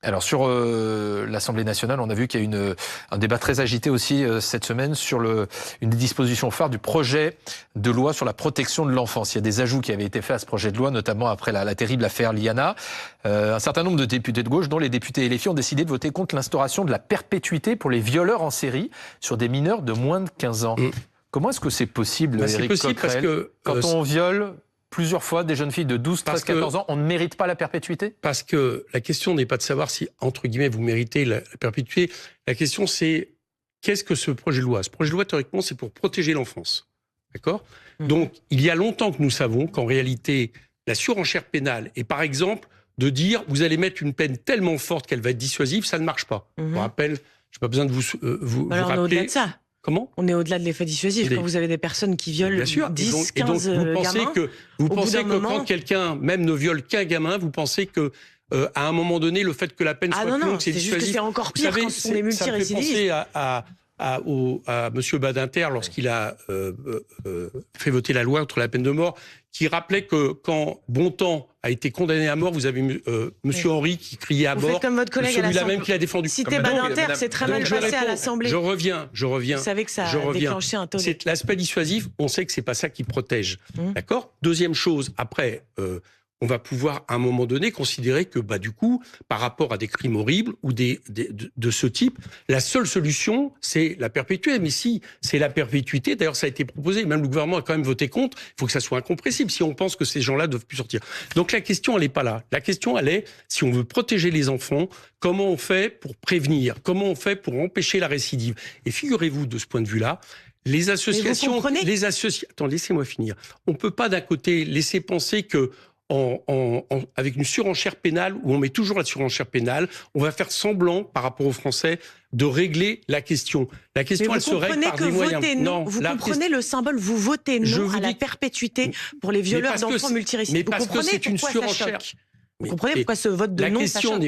Alors sur l'Assemblée nationale, on a vu qu'il y a eu un débat très agité aussi cette semaine sur une des dispositions phares du projet de loi sur la protection de l'enfance. Il y a des ajouts qui avaient été faits à ce projet de loi, notamment après la terrible affaire Liana. Un certain nombre de députés de gauche, dont les députés LFI, ont décidé de voter contre l'instauration de la perpétuité pour les violeurs en série sur des mineurs de moins de 15 ans. Comment est-ce que c'est possible, Éric Coquerel, parce que quand on viole plusieurs fois des jeunes filles de 12, 13, 14 ans, on ne mérite pas la perpétuité? Parce que la question n'est pas de savoir si, entre guillemets, vous méritez la perpétuité. La question, c'est qu'est-ce que ce projet de loi? Ce projet de loi, théoriquement, c'est pour protéger l'enfance. D'accord? Donc, il y a longtemps que nous savons qu'en réalité, la surenchère pénale est, par exemple, de dire vous allez mettre une peine tellement forte qu'elle va être dissuasive, ça ne marche pas. Je vous rappelle, je n'ai pas besoin de vous Alors, rappeler. on est au-delà de ça. Comment? On est au-delà de l'effet dissuasif. Quand vous avez des personnes qui violent 10, 15 vous pensez gamins, que quand quelqu'un même ne viole qu'un gamin, vous pensez que à un moment donné, le fait que la peine soit plus longue, c'est dissuasif. juste que c'est encore pire quand ce sont des multirécidivistes. Ça me fait penser à M. Badinter lorsqu'il a fait voter la loi contre la peine de mort, qui rappelait que quand Bontemps a été condamné à mort, vous avez M. Henry qui criait à mort. Vous faites comme votre collègue à celui-là même qui l'a défendu. Cité Badinter, c'est très mal passé à l'Assemblée. Je reviens. Vous savez que ça a déclenché un tollé. C'est l'aspect dissuasif, on sait que c'est pas ça qui protège. D'accord? Deuxième chose, après, on va pouvoir, à un moment donné, considérer que, du coup, par rapport à des crimes horribles ou de ce type, la seule solution, c'est la perpétuité. Mais si c'est la perpétuité, d'ailleurs, ça a été proposé, même le gouvernement a quand même voté contre, il faut que ça soit incompressible si on pense que ces gens-là ne doivent plus sortir. Donc la question, elle n'est pas là. La question, elle est, si on veut protéger les enfants, comment on fait pour prévenir? Comment on fait pour empêcher la récidive? Et figurez-vous, de ce point de vue-là, les associations... Attends, laissez-moi finir. On ne peut pas, d'un côté, laisser penser que avec une surenchère pénale, où on met toujours la surenchère pénale, on va faire semblant, par rapport aux Français, de régler la question. La question, elle se règle par des moyens. Non, vous comprenez le symbole, vous votez non à la perpétuité pour les violeurs d'enfants multirécidives. Mais parce que c'est une surenchère. Vous comprenez pourquoi ce vote de non, ça choque?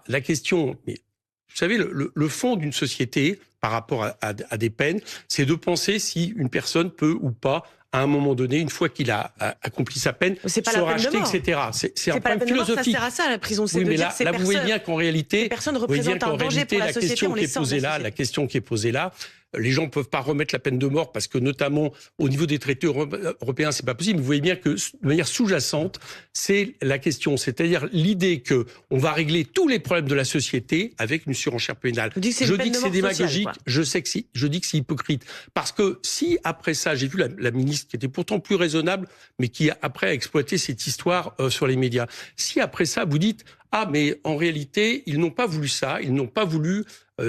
La question, mais vous savez, le fond d'une société, par rapport à des peines, c'est de penser si une personne peut ou pas, à un moment donné, une fois qu'il a accompli sa peine, se racheter, etc. C'est un problème philosophique. Ça sert à ça, la prison, c'est oui, de mais dire là, vous voyez bien qu'en réalité, ces personnes représentent un danger pour la société, on les sort de la société. La question qui est posée là, les gens ne peuvent pas remettre la peine de mort parce que, notamment, au niveau des traités européens, c'est pas possible. Vous voyez bien que, de manière sous-jacente, c'est la question. C'est-à-dire l'idée que on va régler tous les problèmes de la société avec une surenchère pénale. Je dis que c'est démagogique. Je dis que c'est hypocrite. Parce que si, après ça, j'ai vu la ministre qui était pourtant plus raisonnable, mais qui, après, a exploité cette histoire sur les médias. Si, après ça, vous dites, mais en réalité, ils n'ont pas voulu ça, ils n'ont pas voulu...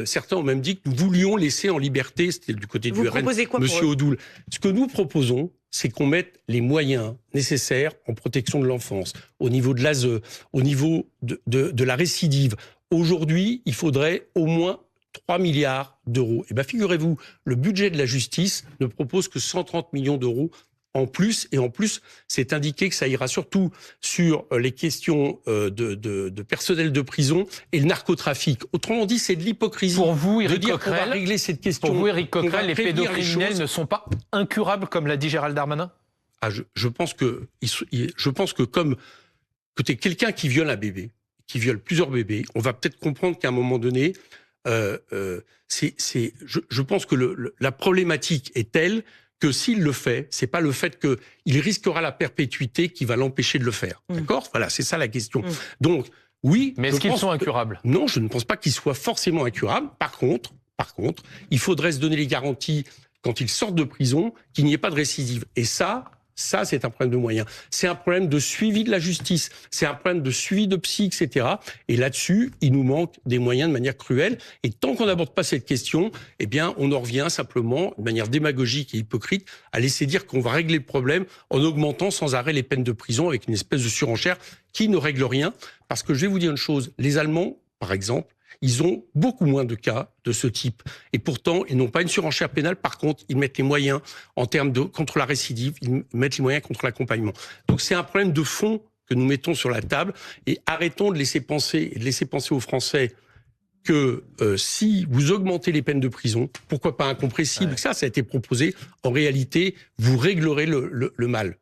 certains ont même dit que nous voulions laisser en liberté, c'était du côté du RN, Monsieur Odoul. Ce que nous proposons, c'est qu'on mette les moyens nécessaires en protection de l'enfance, au niveau de l'ASE, au niveau de la récidive. Aujourd'hui, il faudrait au moins 3 milliards d'euros. Et figurez-vous, le budget de la justice ne propose que 130 millions d'euros en plus, et en plus, c'est indiqué que ça ira surtout sur les questions de personnel de prison et le narcotrafic. Autrement dit, c'est de l'hypocrisie. Pour vous, Éric Coquerel, régler cette question. Pour vous, Éric Coquerel, les pédocriminels ne sont pas incurables, comme l'a dit Gérald Darmanin? Je pense que comme tu es quelqu'un qui viole un bébé, qui viole plusieurs bébés, on va peut-être comprendre qu'à un moment donné, je pense que la problématique est telle que s'il le fait, c'est pas le fait qu'il risquera la perpétuité qui va l'empêcher de le faire. D'accord? Voilà, c'est ça la question. Donc, oui. Mais est-ce qu'ils sont incurables? Non, je ne pense pas qu'ils soient forcément incurables. Par contre, il faudrait se donner les garanties, quand ils sortent de prison, qu'il n'y ait pas de récidive. Et ça, c'est un problème de moyens. C'est un problème de suivi de la justice. C'est un problème de suivi de psy, etc. Et là-dessus, il nous manque des moyens de manière cruelle. Et tant qu'on n'aborde pas cette question, on en revient simplement, de manière démagogique et hypocrite, à laisser dire qu'on va régler le problème en augmentant sans arrêt les peines de prison avec une espèce de surenchère qui ne règle rien. Parce que je vais vous dire une chose, les Allemands, par exemple, ils ont beaucoup moins de cas de ce type. Et pourtant, ils n'ont pas une surenchère pénale. Par contre, ils mettent les moyens en termes contre la récidive, ils mettent les moyens contre l'accompagnement. Donc c'est un problème de fond que nous mettons sur la table. Et arrêtons de laisser penser aux Français que si vous augmentez les peines de prison, pourquoi pas incompressible, ça a été proposé, en réalité, vous réglerez le mal.